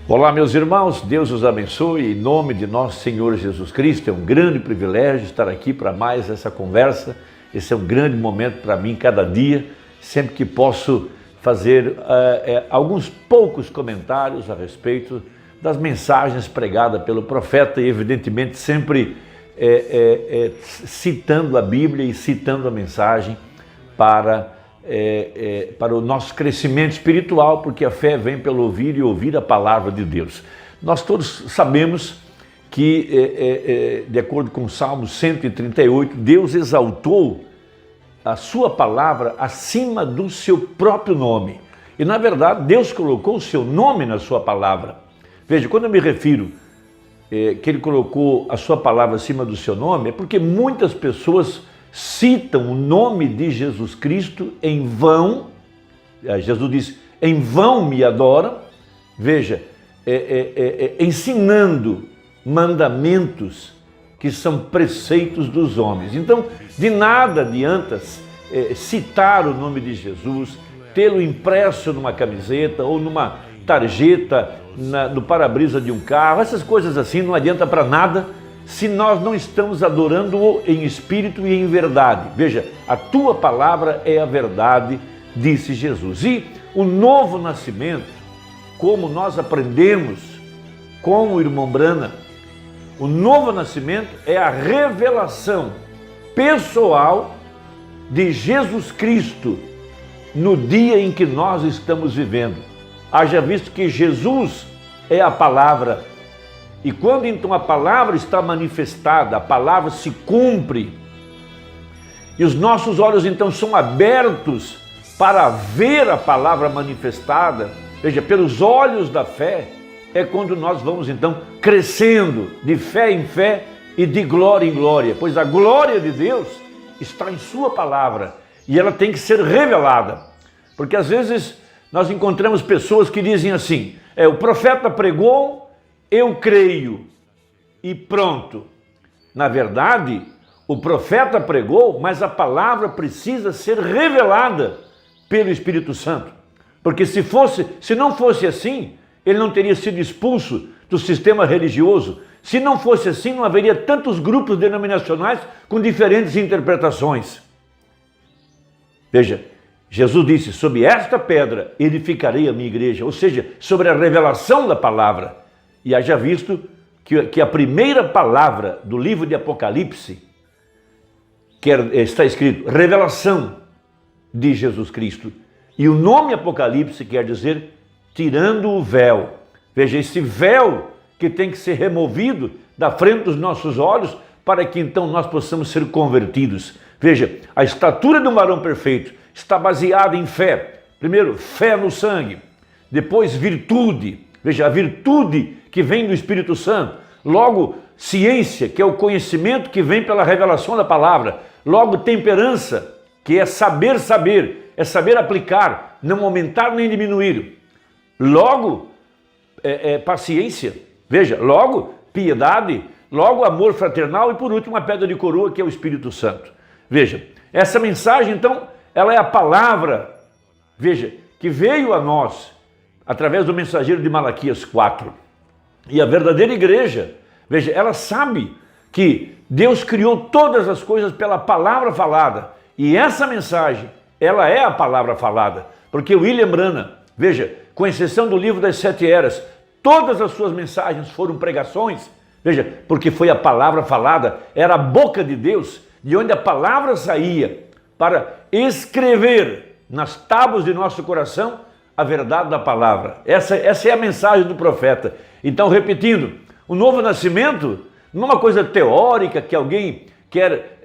Olá, meus irmãos, Deus os abençoe, em nome de nosso Senhor Jesus Cristo. É um grande privilégio estar aqui para mais essa conversa. Esse é um grande momento para mim cada dia, sempre que posso fazer alguns poucos comentários a respeito das mensagens pregadas pelo profeta e evidentemente sempre citando a Bíblia e citando a mensagem para o nosso crescimento espiritual, porque a fé vem pelo ouvir e ouvir a palavra de Deus. Nós todos sabemos que, de acordo com o Salmo 138, Deus exaltou a sua palavra acima do seu próprio nome. E, na verdade, Deus colocou o seu nome na sua palavra. Veja, quando eu me refiro que Ele colocou a sua palavra acima do seu nome, é porque muitas pessoas citam o nome de Jesus Cristo em vão. Jesus diz, em vão me adoram. Veja, ensinando mandamentos que são preceitos dos homens. Então, de nada adianta citar o nome de Jesus, tê-lo impresso numa camiseta ou numa tarjeta no para-brisa de um carro, essas coisas assim não adianta para nada se nós não estamos adorando-o em espírito e em verdade. Veja, a tua palavra é a verdade, disse Jesus. E o novo nascimento, como nós aprendemos com o irmão Brana, o novo nascimento é a revelação pessoal de Jesus Cristo no dia em que nós estamos vivendo. Haja visto que Jesus é a palavra. E quando então a palavra está manifestada, a palavra se cumpre, e os nossos olhos então são abertos para ver a palavra manifestada, veja, pelos olhos da fé, é quando nós vamos então crescendo de fé em fé e de glória em glória, pois a glória de Deus está em sua palavra e ela tem que ser revelada, porque às vezes nós encontramos pessoas que dizem assim, o profeta pregou, eu creio e pronto. Na verdade, o profeta pregou, mas a palavra precisa ser revelada pelo Espírito Santo. Porque se não fosse assim, ele não teria sido expulso do sistema religioso. Se não fosse assim, não haveria tantos grupos denominacionais com diferentes interpretações. Veja, Jesus disse, sobre esta pedra edificarei a minha igreja, ou seja, sobre a revelação da palavra. E haja visto que a primeira palavra do livro de Apocalipse, que está escrito, revelação de Jesus Cristo. E o nome Apocalipse quer dizer, tirando o véu. Veja, esse véu que tem que ser removido da frente dos nossos olhos, para que então nós possamos ser convertidos. Veja, a estatura de um varão perfeito está baseada em fé. Primeiro, fé no sangue. Depois, virtude. Veja, a virtude que vem do Espírito Santo. Logo, ciência, que é o conhecimento que vem pela revelação da palavra. Logo, temperança, que é saber, é saber aplicar, não aumentar nem diminuir. Logo, paciência. Veja, logo, piedade. Logo, amor fraternal. E por último, a pedra de coroa, que é o Espírito Santo. Veja, essa mensagem, então, ela é a palavra, veja, que veio a nós através do mensageiro de Malaquias 4. E a verdadeira igreja, veja, ela sabe que Deus criou todas as coisas pela palavra falada. E essa mensagem, ela é a palavra falada. Porque William Branham, veja, com exceção do livro das 7 eras, todas as suas mensagens foram pregações. Veja, porque foi a palavra falada, era a boca de Deus, de onde a palavra saía para escrever nas tábuas de nosso coração a verdade da palavra. Essa é a mensagem do profeta. Então, repetindo, o novo nascimento não é uma coisa teórica que alguém quer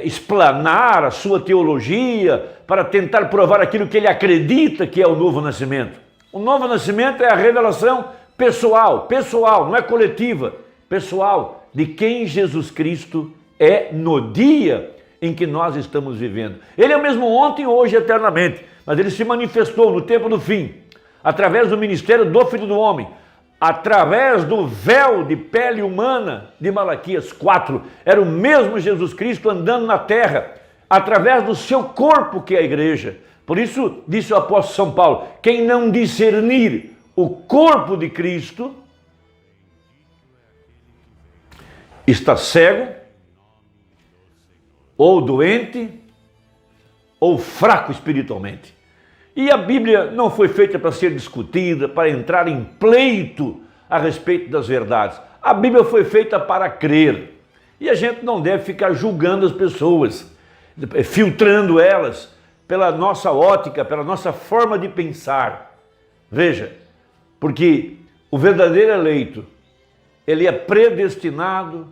explanar a sua teologia para tentar provar aquilo que ele acredita que é o novo nascimento. O novo nascimento é a revelação pessoal, não é coletiva, pessoal, de quem Jesus Cristo é no dia em que nós estamos vivendo. Ele é o mesmo ontem, hoje e eternamente, mas ele se manifestou no tempo do fim, através do ministério do Filho do Homem, através do véu de pele humana de Malaquias 4. Era o mesmo Jesus Cristo andando na terra, através do seu corpo que é a igreja. Por isso, disse o apóstolo São Paulo, quem não discernir o corpo de Cristo está cego, ou doente, ou fraco espiritualmente. E a Bíblia não foi feita para ser discutida, para entrar em pleito a respeito das verdades. A Bíblia foi feita para crer. E a gente não deve ficar julgando as pessoas, filtrando elas pela nossa ótica, pela nossa forma de pensar. Veja, porque o verdadeiro eleito, ele é predestinado,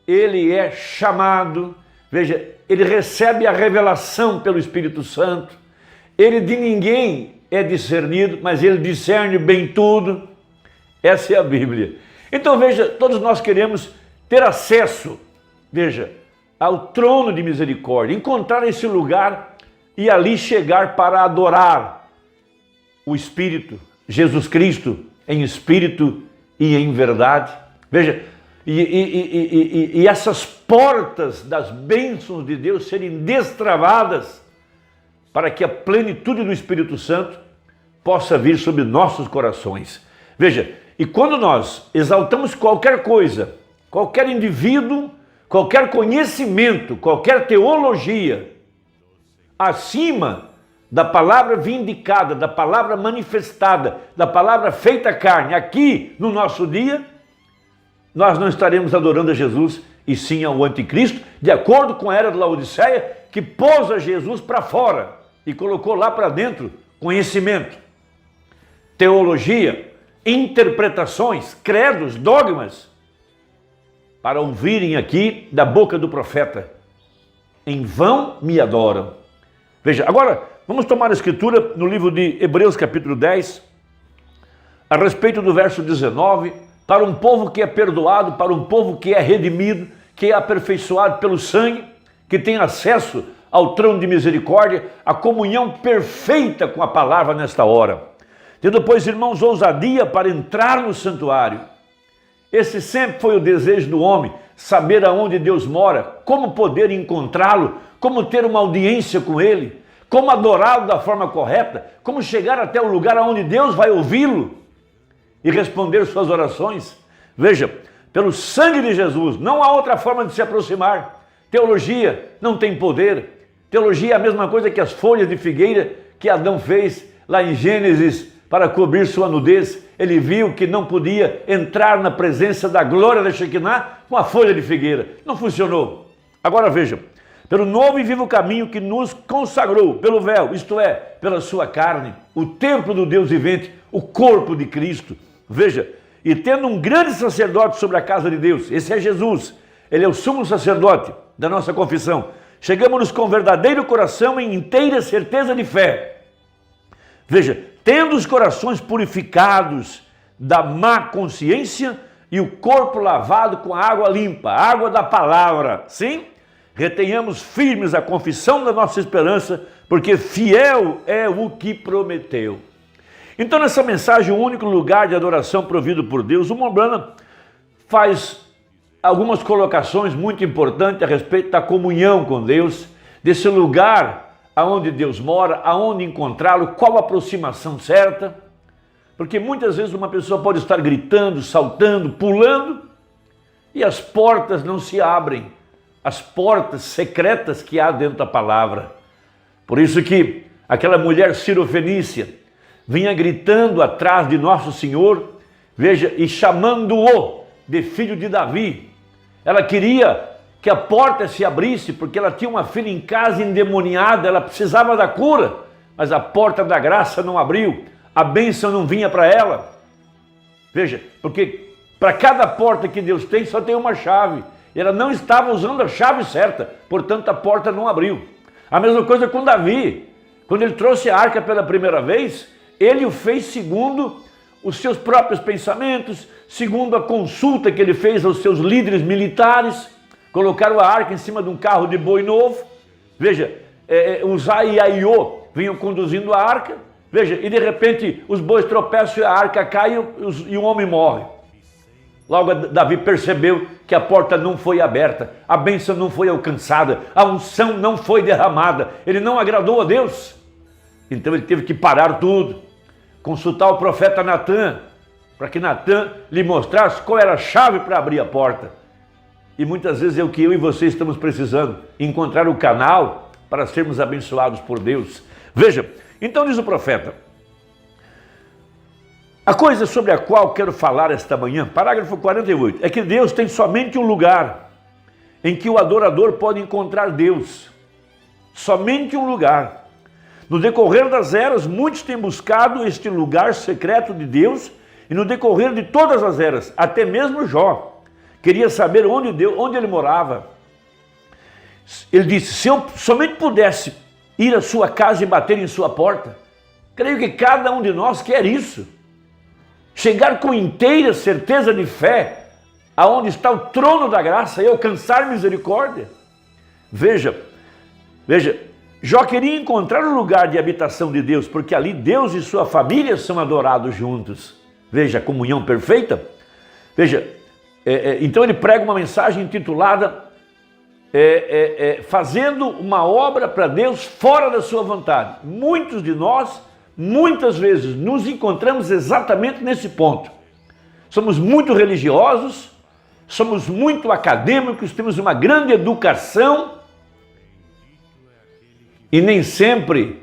ele é chamado, veja, ele recebe a revelação pelo Espírito Santo, ele de ninguém é discernido, mas ele discerne bem tudo. Essa é a Bíblia. Então veja, todos nós queremos ter acesso, veja, ao trono de misericórdia, encontrar esse lugar e ali chegar para adorar o Espírito, Jesus Cristo, em espírito e em verdade. Veja, e essas portas das bênçãos de Deus serem destravadas para que a plenitude do Espírito Santo possa vir sobre nossos corações. Veja, e quando nós exaltamos qualquer coisa, qualquer indivíduo, qualquer conhecimento, qualquer teologia, acima da palavra vindicada, da palavra manifestada, da palavra feita carne, aqui no nosso dia, nós não estaremos adorando a Jesus, e sim ao anticristo, de acordo com a era de Laodiceia, que pôs a Jesus para fora e colocou lá para dentro conhecimento, teologia, interpretações, credos, dogmas, para ouvirem aqui da boca do profeta: em vão me adoram. Veja, agora vamos tomar a escritura no livro de Hebreus capítulo 10, a respeito do verso 19, para um povo que é perdoado, para um povo que é redimido, que é aperfeiçoado pelo sangue, que tem acesso ao trono de misericórdia, a comunhão perfeita com a palavra nesta hora. Tendo, pois, irmãos, ousadia para entrar no santuário. Esse sempre foi o desejo do homem, saber aonde Deus mora, como poder encontrá-lo, como ter uma audiência com ele, como adorá-lo da forma correta, como chegar até o lugar onde Deus vai ouvi-lo e responder suas orações. Veja, pelo sangue de Jesus, não há outra forma de se aproximar. Teologia não tem poder. Teologia é a mesma coisa que as folhas de figueira que Adão fez lá em Gênesis para cobrir sua nudez. Ele viu que não podia entrar na presença da glória da Shekinah com a folha de figueira. Não funcionou. Agora veja, pelo novo e vivo caminho que nos consagrou, pelo véu, isto é, pela sua carne, o templo do Deus vivente, o corpo de Cristo. Veja, e tendo um grande sacerdote sobre a casa de Deus, esse é Jesus, ele é o sumo sacerdote da nossa confissão. Chegamos-nos com verdadeiro coração em inteira certeza de fé. Veja, tendo os corações purificados da má consciência e o corpo lavado com a água limpa, a água da palavra. Sim, retenhamos firmes a confissão da nossa esperança, porque fiel é o que prometeu. Então, nessa mensagem, o único lugar de adoração provido por Deus, o Mombrana faz algumas colocações muito importantes a respeito da comunhão com Deus, desse lugar aonde Deus mora, aonde encontrá-lo, qual a aproximação certa, porque muitas vezes uma pessoa pode estar gritando, saltando, pulando, e as portas não se abrem, as portas secretas que há dentro da palavra. Por isso que aquela mulher cirofenícia vinha gritando atrás de Nosso Senhor, veja, e chamando-o de filho de Davi. Ela queria que a porta se abrisse, porque ela tinha uma filha em casa endemoniada, ela precisava da cura, mas a porta da graça não abriu, a bênção não vinha para ela. Veja, porque para cada porta que Deus tem, só tem uma chave. Ela não estava usando a chave certa, portanto a porta não abriu. A mesma coisa com Davi. Quando ele trouxe a arca pela primeira vez, ele o fez segundo os seus próprios pensamentos, segundo a consulta que ele fez aos seus líderes militares. Colocaram a arca em cima de um carro de boi novo. Veja, Uzai e Aiô vinham conduzindo a arca. Veja, e de repente os bois tropeçam e a arca cai e o homem morre. Logo Davi percebeu que a porta não foi aberta, a bênção não foi alcançada, a unção não foi derramada, ele não agradou a Deus. Então ele teve que parar tudo, consultar o profeta Natã, para que Natã lhe mostrasse qual era a chave para abrir a porta. E muitas vezes é o que eu e você estamos precisando, encontrar o canal para sermos abençoados por Deus. Veja, então diz o profeta, a coisa sobre a qual quero falar esta manhã, parágrafo 48, é que Deus tem somente um lugar em que o adorador pode encontrar Deus. Somente um lugar. No decorrer das eras, muitos têm buscado este lugar secreto de Deus, e no decorrer de todas as eras, até mesmo Jó queria saber onde ele morava. Ele disse, se eu somente pudesse ir à sua casa e bater em sua porta, creio que cada um de nós quer isso. Chegar com inteira certeza de fé, aonde está o trono da graça e alcançar misericórdia. Veja, Jó queria encontrar o lugar de habitação de Deus, porque ali Deus e sua família são adorados juntos. Veja, a comunhão perfeita. Veja, então ele prega uma mensagem intitulada fazendo uma obra para Deus fora da sua vontade. Muitos de nós, muitas vezes, nos encontramos exatamente nesse ponto. Somos muito religiosos, somos muito acadêmicos, temos uma grande educação e nem sempre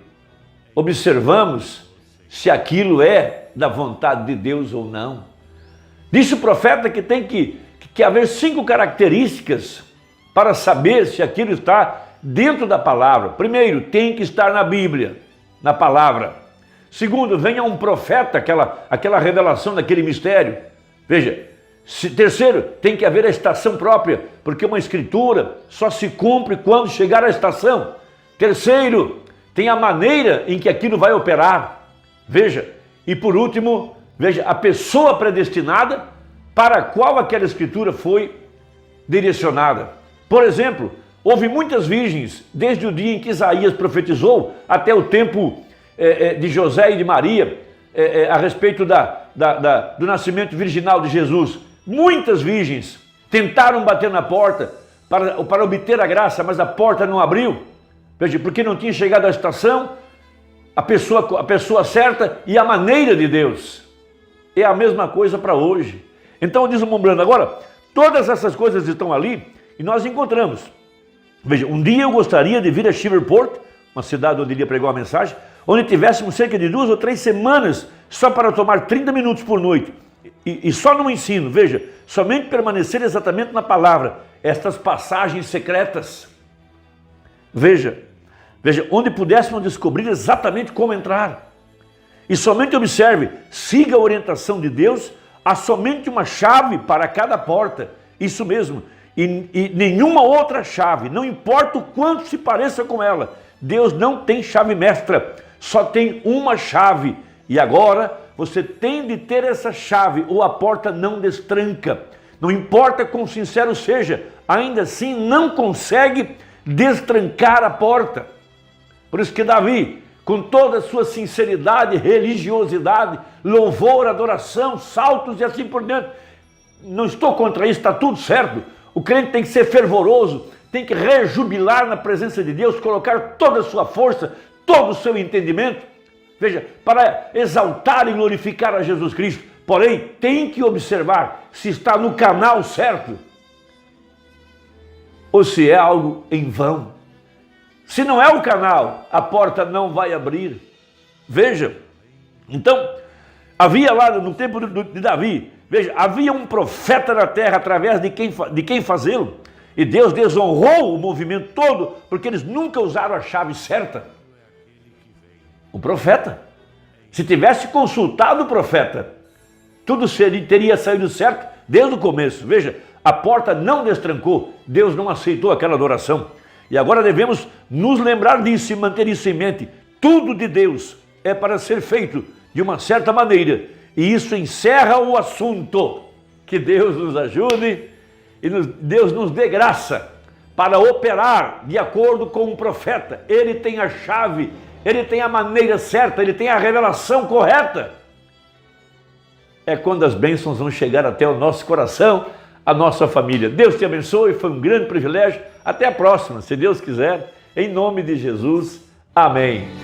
observamos se aquilo é da vontade de Deus ou não. Disse o profeta que tem que haver 5 características para saber se aquilo está dentro da palavra. Primeiro, tem que estar na Bíblia, na palavra. Segundo, venha um profeta, aquela revelação daquele mistério. Veja, terceiro, tem que haver a estação própria, porque uma escritura só se cumpre quando chegar à estação. Terceiro, tem a maneira em que aquilo vai operar. Veja, e por último, veja, a pessoa predestinada para a qual aquela escritura foi direcionada. Por exemplo, houve muitas virgens, desde o dia em que Isaías profetizou, até o tempo de José e de Maria, a respeito do nascimento virginal de Jesus. Muitas virgens tentaram bater na porta para obter a graça, mas a porta não abriu. Veja, porque não tinha chegado à estação, a pessoa certa e a maneira de Deus. É a mesma coisa para hoje. Então diz o Mombrando, agora, todas essas coisas estão ali e nós encontramos. Veja, um dia eu gostaria de vir a Shiverport, uma cidade onde iria pregar uma mensagem, onde tivéssemos cerca de 2 ou 3 semanas só para tomar 30 minutos por noite. E só no ensino, veja, somente permanecer exatamente na palavra, estas passagens secretas. Veja, onde pudéssemos descobrir exatamente como entrar. E somente observe, siga a orientação de Deus, há somente uma chave para cada porta, isso mesmo, e nenhuma outra chave, não importa o quanto se pareça com ela. Deus não tem chave mestra, só tem uma chave. E agora você tem de ter essa chave ou a porta não destranca. Não importa quão sincero seja, ainda assim não consegue destrancar a porta. Por isso que Davi, com toda a sua sinceridade, religiosidade, louvor, adoração, saltos e assim por diante, não estou contra isso, está tudo certo. O crente tem que ser fervoroso, tem que rejubilar na presença de Deus, colocar toda a sua força, todo o seu entendimento, veja, para exaltar e glorificar a Jesus Cristo. Porém, tem que observar se está no canal certo ou se é algo em vão. Se não é o canal, a porta não vai abrir. Veja, então, havia lá no tempo de Davi, veja, havia um profeta na terra através de quem fazê-lo. E Deus desonrou o movimento todo, porque eles nunca usaram a chave certa. O profeta. Se tivesse consultado o profeta, tudo teria saído certo desde o começo. Veja, a porta não destrancou, Deus não aceitou aquela adoração. E agora devemos nos lembrar disso e manter isso em mente. Tudo de Deus é para ser feito de uma certa maneira. E isso encerra o assunto. Que Deus nos ajude e Deus nos dê graça para operar de acordo com o profeta. Ele tem a chave, ele tem a maneira certa, ele tem a revelação correta. É quando as bênçãos vão chegar até o nosso coração, a nossa família. Deus te abençoe, foi um grande privilégio. Até a próxima, se Deus quiser, em nome de Jesus. Amém.